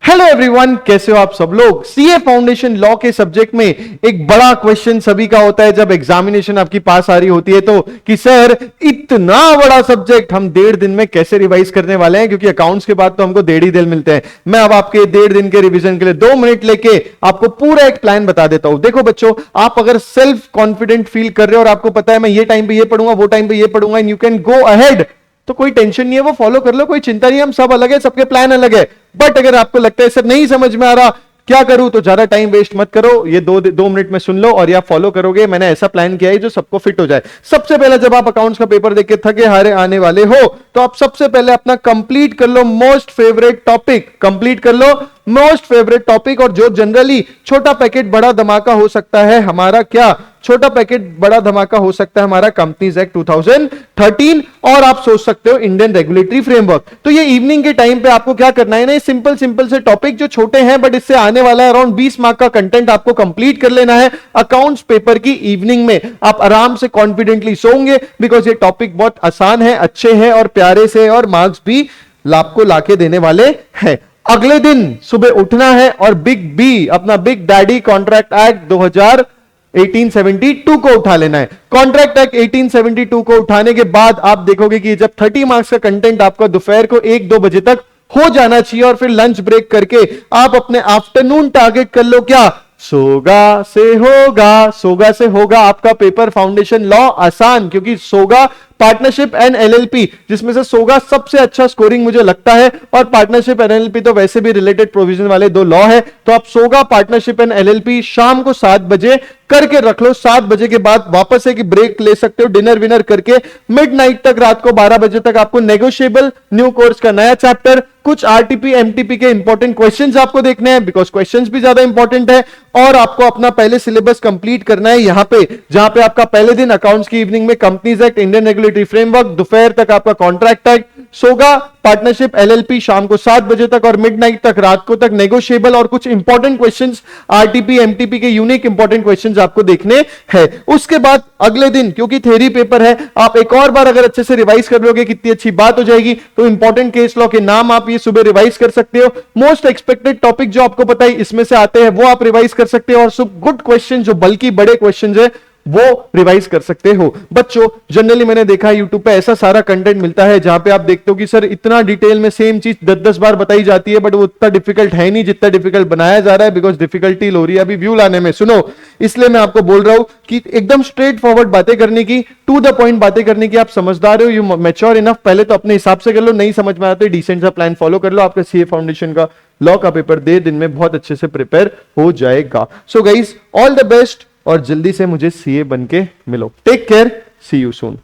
Hello everyone, कैसे हो आप सब लोग। सीए फाउंडेशन लॉ के सब्जेक्ट में एक बड़ा क्वेश्चन सभी का होता है जब एग्जामिनेशन आपकी पास आ रही होती है तो कि सर इतना बड़ा सब्जेक्ट हम 1.5 दिन में कैसे रिवाइज करने वाले हैं, क्योंकि अकाउंट्स के बाद तो हमको 1.5 दिन मिलते हैं। मैं अब आपके 1.5 दिन के रिवीजन के लिए 2 मिनट लेके आपको पूरा एक प्लान बता देता हूं। देखो बच्चों, आप अगर सेल्फ कॉन्फिडेंट फील कर रहे हो और आपको पता है मैं ये टाइम पे ये पढ़ूंगा, वो टाइम पे ये पढ़ूंगा, and you can go ahead, तो कोई टेंशन नहीं है, वो फॉलो कर लो, कोई चिंता नहीं है। हम सब अलग है, सबके प्लान अलग है। बट अगर आपको लगता है सर नहीं समझ में आ रहा, क्या करूं, तो ज्यादा टाइम वेस्ट मत करो, ये दो मिनट में सुन लो और या फॉलो करोगे। मैंने ऐसा प्लान किया है जो सबको फिट हो जाए। सबसे पहले जब आप अकाउंट्स का पेपर देख के थके हारे आने वाले हो तो आप सबसे पहले अपना कंप्लीट कर लो मोस्ट फेवरेट टॉपिक, कंप्लीट कर लो मोस्ट फेवरेट टॉपिक। और जो जनरली छोटा पैकेट बड़ा धमाका हो सकता है हमारा, क्या छोटा पैकेट बड़ा धमाका हो सकता है हमारा कंपनीज एक्ट 2013, और आप सोच सकते हो इंडियन रेगुलेटरी फ्रेमवर्क। तो ये इवनिंग के टाइम पे आपको क्या करना है ना, सिंपल सिंपल से टॉपिक जो छोटे हैं बट इससे आने वाला है अराउंड 20 मार्क का कंटेंट आपको कंप्लीट कर लेना है अकाउंट्स पेपर की इवनिंग में। आप आराम से कॉन्फिडेंटली सोओगे बिकॉज ये टॉपिक बहुत आसान है, अच्छे हैं और प्यारे से, और मार्क्स भी आपको लाके देने वाले हैं। अगले दिन सुबह उठना है और बिग बी, अपना बिग डैडी कॉन्ट्रैक्ट एक्ट 1872 को उठा लेना है। कॉन्ट्रैक्ट एक्ट 1872 को उठाने के बाद आप देखोगे कि जब 30 मार्क्स का कंटेंट आपका दोपहर को 1-2 बजे तक हो जाना चाहिए, और फिर लंच ब्रेक करके आप अपने आफ्टरनून टारगेट कर लो, क्या सोगा से होगा, सोगा से होगा आपका पेपर फाउंडेशन लॉ आसान, क्योंकि सोगा पार्टनरशिप एंड एलएलपी, जिसमें से सोगा सबसे अच्छा स्कोरिंग मुझे लगता है, और पार्टनरशिप एंड एलएलपी तो वैसे भी रिलेटेड प्रोविजन वाले 2 लॉ है। तो आप सोगा पार्टनरशिप एंड एलएलपी शाम को 7 बजे करके रख लो। 7 बजे के बाद वापस एक ब्रेक ले सकते हो डिनर विनर करके। मिडनाइट तक, रात को 12 बजे तक आपको नेगोशिएबल न्यू कोर्स का नया चैप्टर, कुछ आरटीपी एमटीपी के इंपॉर्टेंट क्वेश्चंस आपको देखने हैं बिकॉज क्वेश्चंस भी ज्यादा इंपॉर्टेंट है, और आपको अपना पहले सिलेबस कंप्लीट करना है यहां पे, जहां पे आपका पहले दिन अकाउंट्स की इवनिंग में companies act, Indian regulatory framework, दोपहर तक आपका कॉन्ट्रैक्ट एक्ट, सोगा पार्टनरशिप एलएलपी शाम को 7 बजे तक, और मिडनाइट तक, रात को तक नेगोशिएबल और कुछ इंपॉर्टेंट क्वेश्चंस आरटीपी एमटीपी के यूनिक इंपॉर्टेंट क्वेश्चंस आपको देखने हैं। उसके बाद अगले दिन, क्योंकि थ्योरी पेपर है, आप एक और बार अगर अच्छे से रिवाइज कर लोगे कितनी अच्छी बात हो जाएगी। तो इंपॉर्टेंट केस लॉ के नाम आप ये सुबह रिवाइज कर सकते हो। मोस्ट एक्सपेक्टेड टॉपिक जो आपको पता है इसमें से आते हैं वो आप रिवाइज कर सकते हो, और सब गुड क्वेश्चन जो बल्कि बड़े क्वेश्चन है वो रिवाइज कर सकते हो। बच्चों जनरली मैंने देखा है यूट्यूब पे ऐसा सारा कंटेंट मिलता है जहां पे आप देखते हो कि सर इतना डिटेल में सेम चीज 10-10 बार बताई जाती है, बट वो उतना डिफिकल्ट है नहीं जितना डिफिकल्ट बनाया जा रहा है, बिकॉज डिफिकल्टी हो रही है अभी व्यू लाने में। सुनो, इसलिए मैं आपको बोल रहा हूं कि एकदम स्ट्रेट फॉरवर्ड बातें करने की, टू द पॉइंट बातें करने की। आप समझदार हो, यू मैच्योर इनफ, पहले तो अपने हिसाब से कर लो, नहीं समझ में आता डिसेंट सा प्लान फॉलो कर लो, आपका सीए फाउंडेशन का लॉ का पेपर 1.5 दिन में बहुत अच्छे से प्रिपेयर हो जाएगा। So guys all the best, और जल्दी से मुझे सीए बन के मिलो। Take care, see you soon.